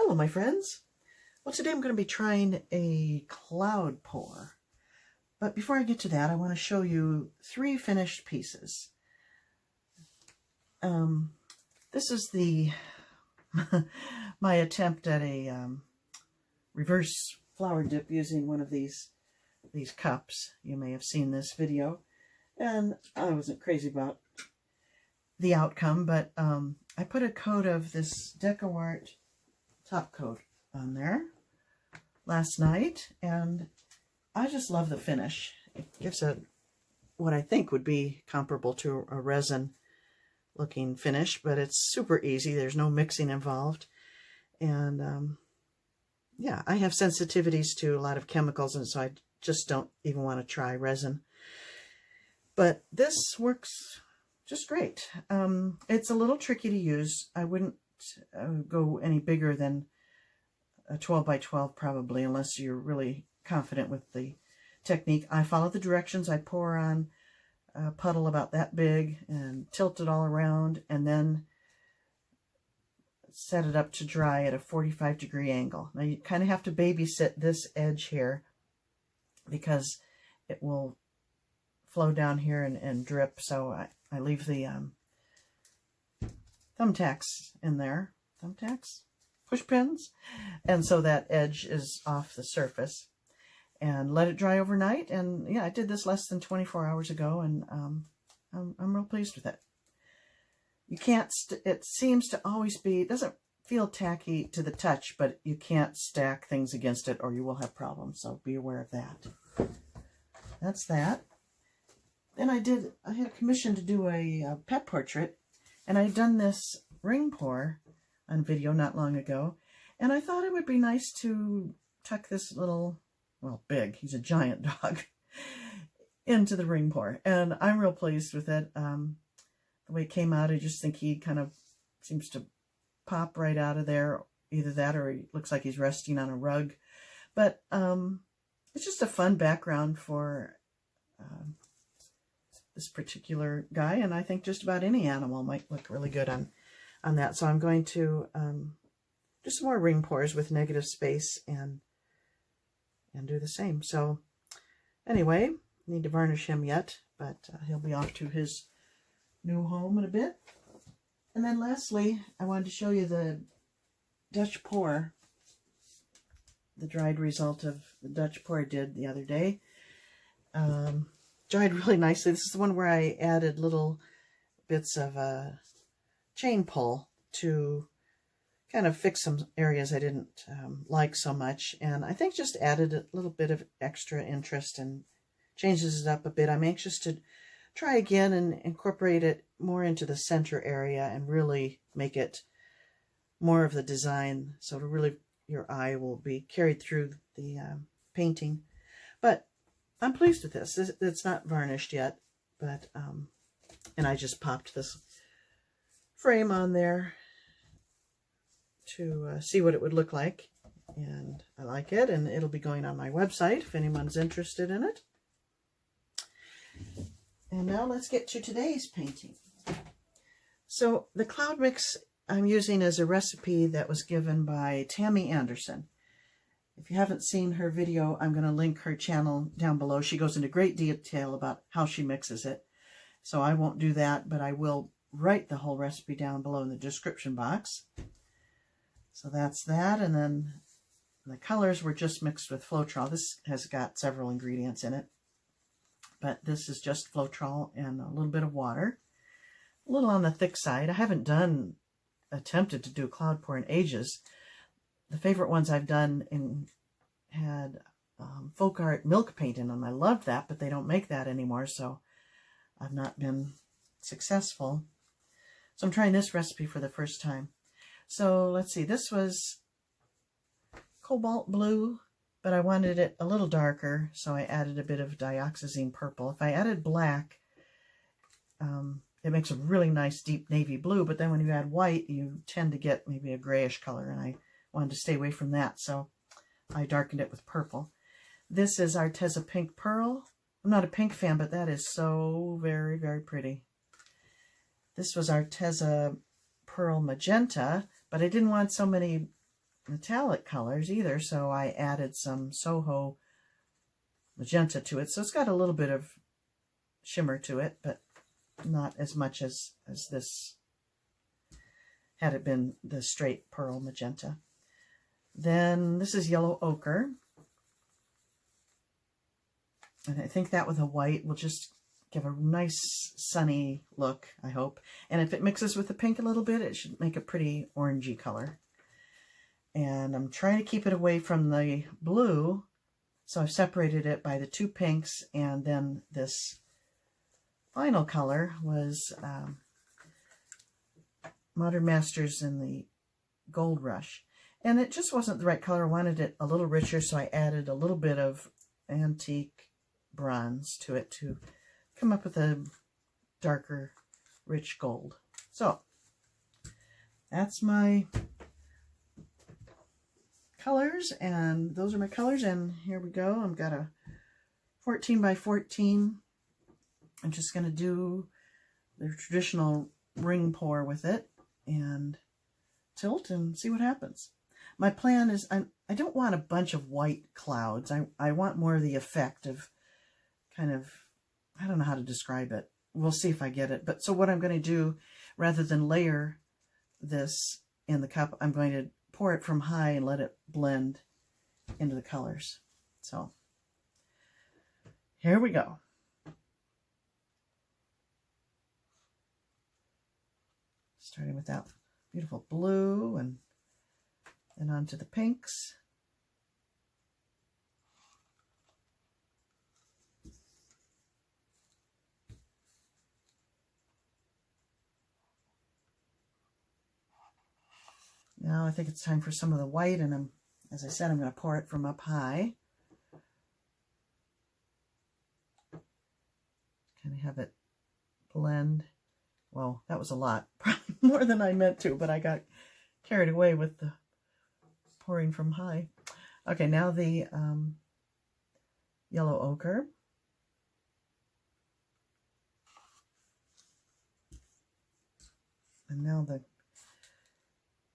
Hello, my friends. Well, today I'm going to be trying a cloud pour. But before I get to that, I want to show you 3 finished pieces. This is the my attempt at a reverse flower dip using one of these cups. You may have seen this video, and I wasn't crazy about the outcome, but I put a coat of this Deco top coat on there last night, and I just love the finish. It gives what I think would be comparable to a resin looking finish, but it's super easy. There's no mixing involved, and yeah, I have sensitivities to a lot of chemicals, and so I just don't even want to try resin. But this works just great. It's a little tricky to use. I wouldn't go any bigger than a 12 by 12 probably, unless you're really confident with the technique. I follow the directions. I pour on a puddle about that big and tilt it all around, and then set it up to dry at a 45-degree angle. Now you kind of have to babysit this edge here because it will flow down here and drip, so I leave the thumbtacks in there. Thumbtacks? Push pins? And so that edge is off the surface. And let it dry overnight. And yeah, I did this less than 24 hours ago, and I'm real pleased with it. You can't, it seems to always be, it doesn't feel tacky to the touch, but you can't stack things against it or you will have problems. So be aware of that. That's that. Then I had a commission to do a pet portrait, and I'd done this ring pour on video not long ago, and I thought it would be nice to tuck this little, well, big, he's a giant dog, into the ring pour, and I'm real pleased with it. The way it came out, I just think he kind of seems to pop right out of there, either that or he looks like he's resting on a rug, but it's just a fun background for this particular guy, and I think just about any animal might look really good on that. So I'm going to do some more ring pours with negative space and do the same. So anyway, need to varnish him yet, but he'll be off to his new home in a bit. And then lastly, I wanted to show you the Dutch pour, the dried result of the Dutch pour I did the other day. Dried really nicely. This is the one where I added little bits of chain pull to kind of fix some areas I didn't like so much, and I think just added a little bit of extra interest and changes it up a bit. I'm anxious to try again and incorporate it more into the center area and really make it more of the design, so to really your eye will be carried through the painting. But I'm pleased with this. It's not varnished yet, but and I just popped this frame on there to see what it would look like, and I like it, and it'll be going on my website if anyone's interested in it. And now let's get to today's painting. So the cloud mix I'm using is a recipe that was given by Tammy Anderson. If you haven't seen her video, I'm going to link her channel down below. She goes into great detail about how she mixes it, so I won't do that, but I will write the whole recipe down below in the description box. So that's that, and then the colors were just mixed with Floetrol. This has got several ingredients in it, but this is just Floetrol and a little bit of water. A little on the thick side. I haven't attempted to do a cloud pour in ages. The favorite ones I've done had folk art milk paint in them. I loved that, but they don't make that anymore, so I've not been successful. So I'm trying this recipe for the first time. So let's see, this was cobalt blue, but I wanted it a little darker, so I added a bit of dioxazine purple. If I added black, it makes a really nice deep navy blue, but then when you add white, you tend to get maybe a grayish color, and I wanted to stay away from that, so I darkened it with purple. This is Arteza Pink Pearl. I'm not a pink fan, but that is so very, very pretty. This was Arteza Pearl Magenta, but I didn't want so many metallic colors either, so I added some Soho magenta to it. So it's got a little bit of shimmer to it, but not as much as this, had it been the straight pearl magenta. Then this is yellow ochre. And I think that with a white will just give a nice sunny look, I hope. And if it mixes with the pink a little bit, it should make a pretty orangey color. And I'm trying to keep it away from the blue, so I've separated it by the two pinks, and then this final color was Modern Masters in the Gold Rush. And it just wasn't the right color. I wanted it a little richer, so I added a little bit of antique bronze to it to come up with a darker, rich gold. So that's my colors, and those are my colors, and here we go. I've got a 14 by 14. I'm just going to do the traditional ring pour with it and tilt and see what happens. My plan is I don't want a bunch of white clouds. I want more of the effect of kind of, I don't know how to describe it. We'll see if I get it. But so what I'm going to do, rather than layer this in the cup, I'm going to pour it from high and let it blend into the colors. So here we go. Starting with that beautiful blue and then onto the pinks. Now I think it's time for some of the white, and as I said, I'm going to pour it from up high. Kind of have it blend. Well, that was a lot, probably more than I meant to, but I got carried away with the pouring from high. Okay, now the yellow ochre. And now the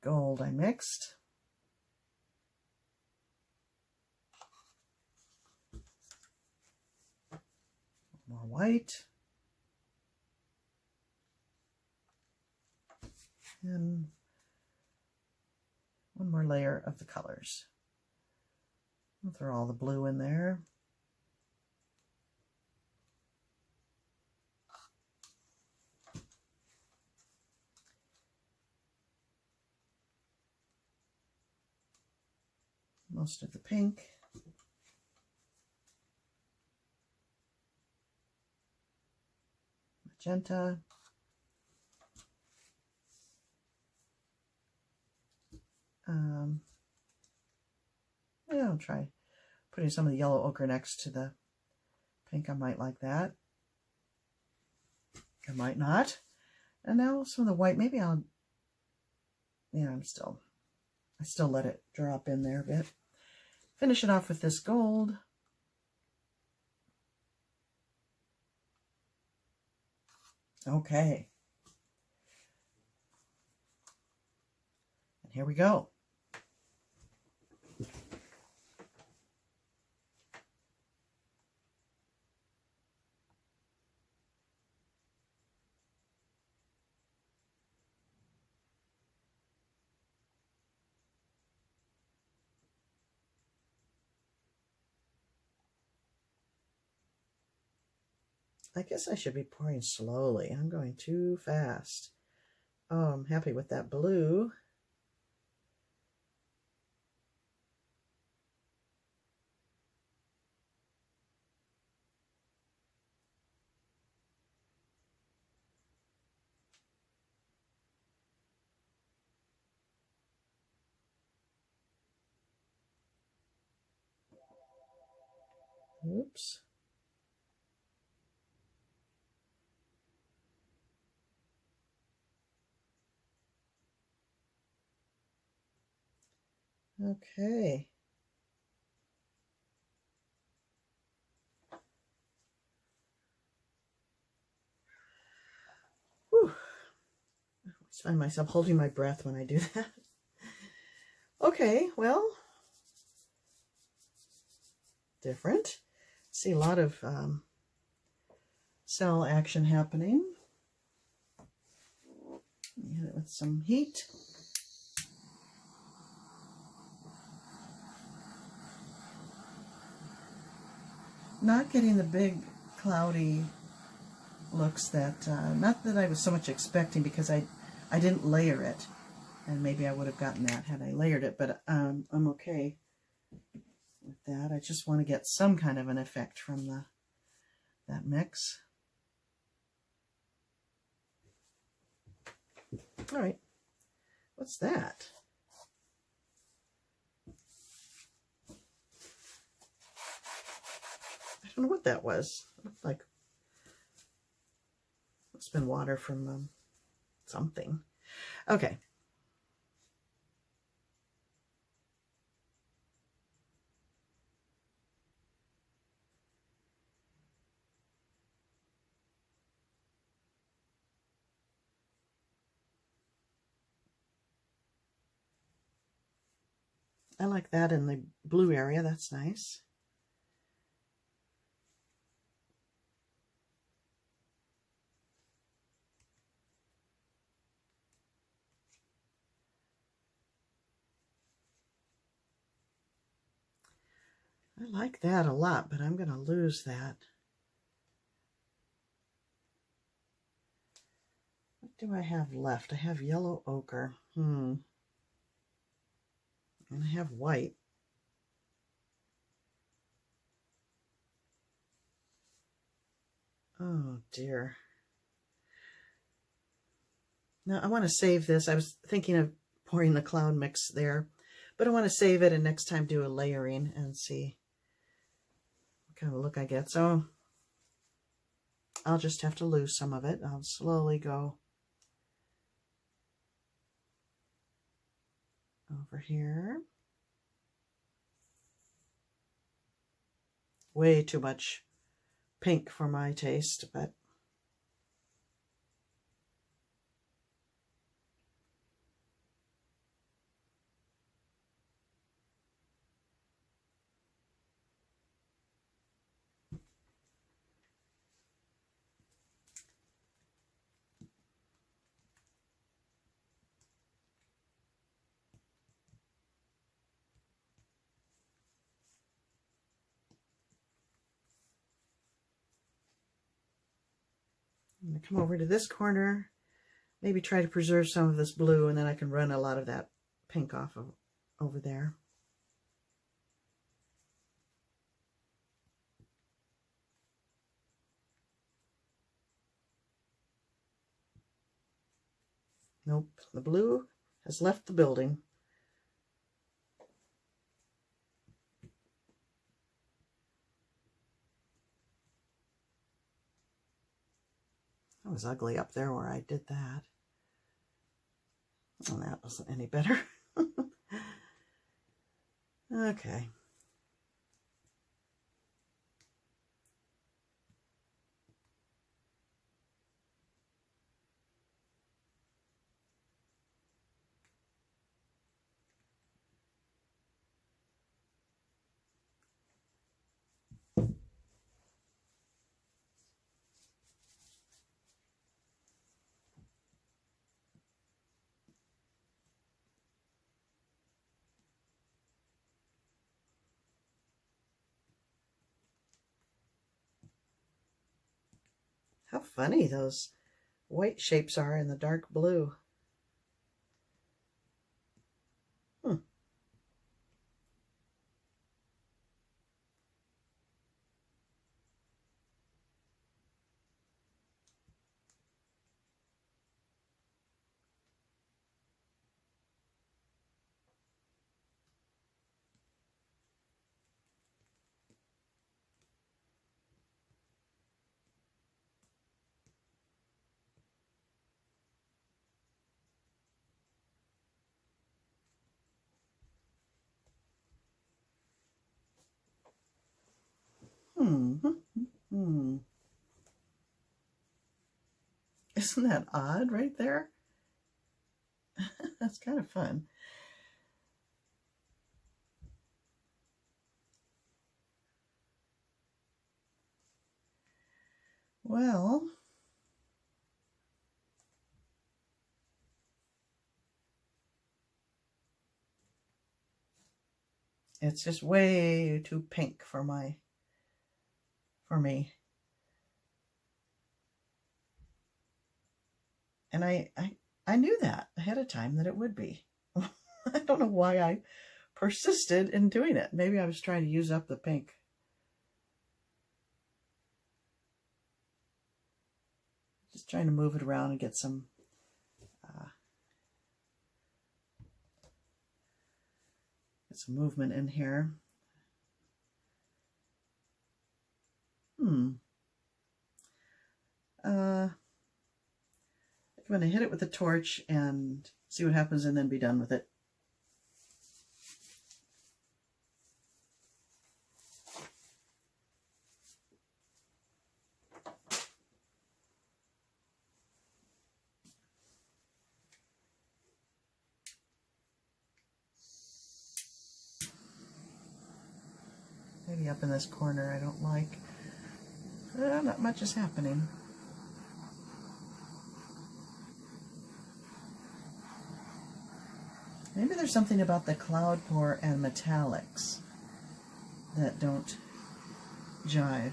gold I mixed. More white. And one more layer of the colors. I'll throw all the blue in there. Most of the pink. Magenta. Yeah, I'll try putting some of the yellow ochre next to the pink. I might like that. I might not. And now some of the white. Maybe I'll, yeah, I still let it drop in there a bit. Finish it off with this gold. Okay. And here we go. I guess I should be pouring slowly. I'm going too fast. Oh, I'm happy with that blue. Oops. Okay. Whew. I always find myself holding my breath when I do that. Okay, well, different. See a lot of cell action happening. Hit it with some heat. Not getting the big cloudy looks that, not that I was so much expecting, because I didn't layer it, and maybe I would have gotten that had I layered it, but I'm okay with that. I just want to get some kind of an effect from that mix. All right, what's that? I don't know what that was. It looked like it's been water from something. Okay. I like that in the blue area. That's nice. I like that a lot, but I'm going to lose that. What do I have left? I have yellow ochre. And I have white. Oh dear. Now I want to save this. I was thinking of pouring the cloud mix there, but I want to save it and next time do a layering and see what kind of look I get. So I'll just have to lose some of it. I'll slowly go over here. Way too much pink for my taste, but I'm going to come over to this corner, maybe try to preserve some of this blue, and then I can run a lot of that pink off of over there. Nope, the blue has left the building. That was ugly up there where I did that. And that wasn't any better. Okay. How funny those white shapes are in the dark blue. Isn't that odd right there? That's kind of fun. Well, it's just way too pink for me. And I knew that ahead of time that it would be. I don't know why I persisted in doing it. Maybe I was trying to use up the pink. Just trying to move it around and get some movement in here. I'm going to hit it with a torch and see what happens and then be done with it. Maybe up in this corner I don't like. Not much is happening. Maybe there's something about the cloud pour and metallics that don't jive.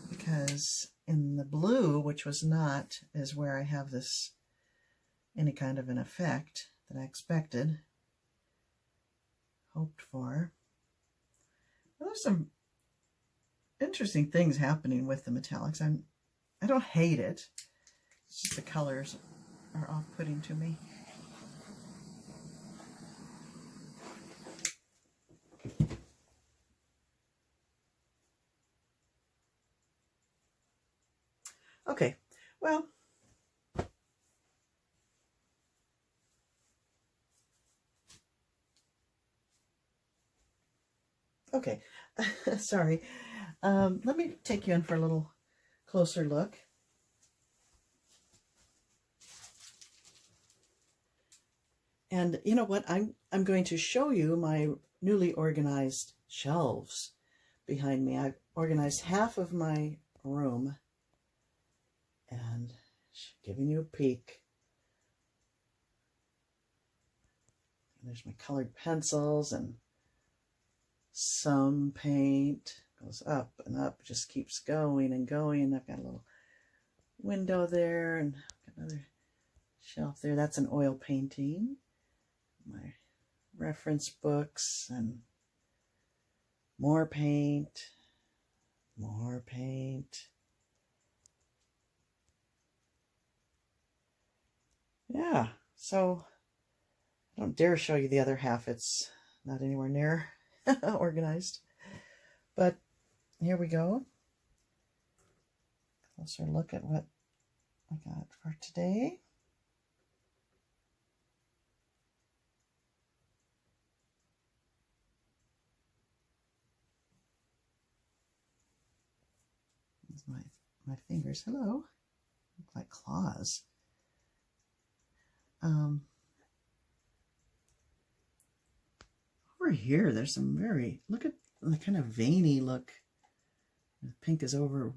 Because in the blue, which was not, is where I have this, any kind of an effect that I expected, hoped for. Well, there's some interesting things happening with the metallics. I don't hate it. It's just the colors are off-putting to me. Okay, well, okay, sorry. Let me take you in for a little closer look. And you know what? I'm going to show you my newly organized shelves behind me. I've organized half of my room and giving you a peek. And there's my colored pencils and some paint. Goes up and up, just keeps going and going. I've got a little window there and another shelf there. That's an oil painting. My reference books and more paint, more paint. Yeah, so I don't dare show you the other half. It's not anywhere near organized. But here we go. Closer look at what I got for today. There's my fingers. Hello. Look like claws. Over here, there's some very, look at the kind of veiny look. The pink is overlaying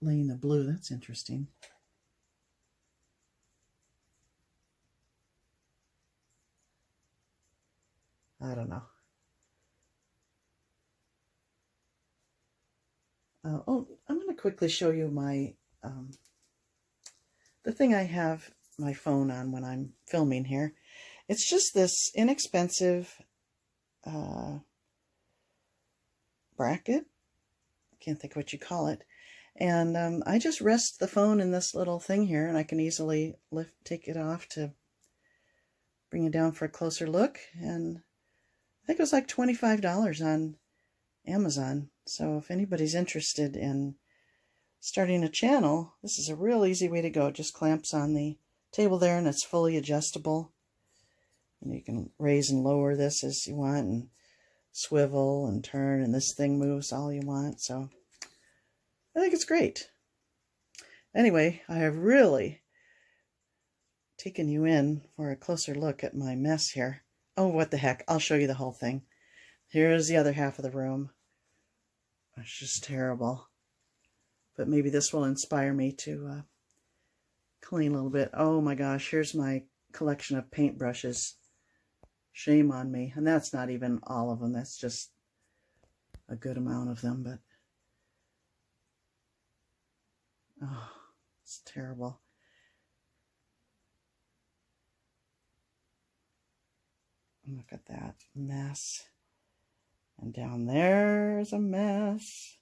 the blue. That's interesting. I don't know. Oh, I'm going to quickly show you my, the thing I have my phone on when I'm filming here. It's just this inexpensive bracket. I can't think what you call it. And I just rest the phone in this little thing here, and I can easily take it off to bring it down for a closer look. And I think it was like $25 on Amazon. So if anybody's interested in starting a channel, this is a real easy way to go. It just clamps on the table there, and it's fully adjustable. And you can raise and lower this as you want, and swivel and turn, and this thing moves all you want. So I think it's great. Anyway, I have really taken you in for a closer look at my mess here. Oh, what the heck. I'll show you the whole thing. Here's the other half of the room. It's just terrible. but maybe this will inspire me to clean a little bit. Oh my gosh, here's my collection of paintbrushes. Shame on me. And that's not even all of them. That's just a good amount of them, but oh, it's terrible. Look at that mess. And down there's a mess.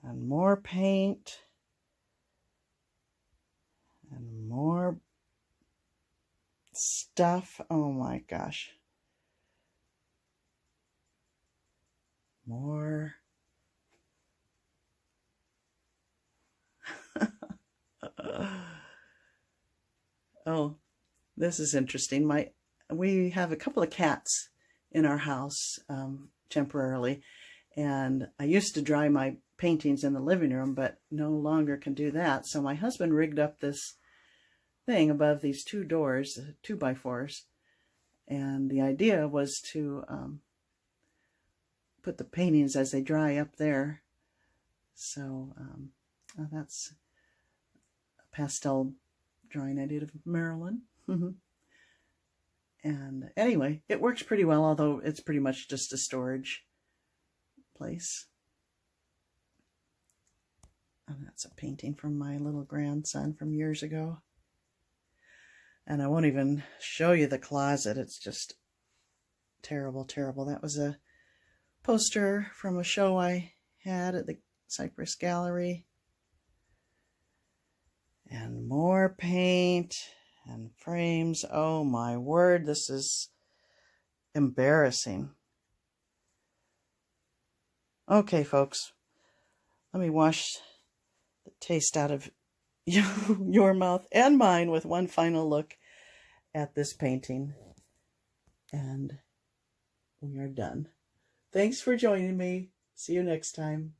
And more paint. And more stuff. Oh my gosh. More. Oh, this is interesting. We have a couple of cats in our house temporarily, and I used to dry my paintings in the living room, but no longer can do that. So my husband rigged up this thing above these two doors, 2x4s, and the idea was to put the paintings as they dry up there. So that's a pastel drawing I did of Marilyn. And anyway, it works pretty well, although it's pretty much just a storage place. And that's a painting from my little grandson from years ago. And I won't even show you the closet. It's just terrible, terrible. That was a poster from a show I had at the Cypress Gallery. And more paint and frames. Oh my word, this is embarrassing. Okay, folks, let me wash the taste out of your mouth and mine with one final look at this painting. And we are done. Thanks for joining me. See you next time.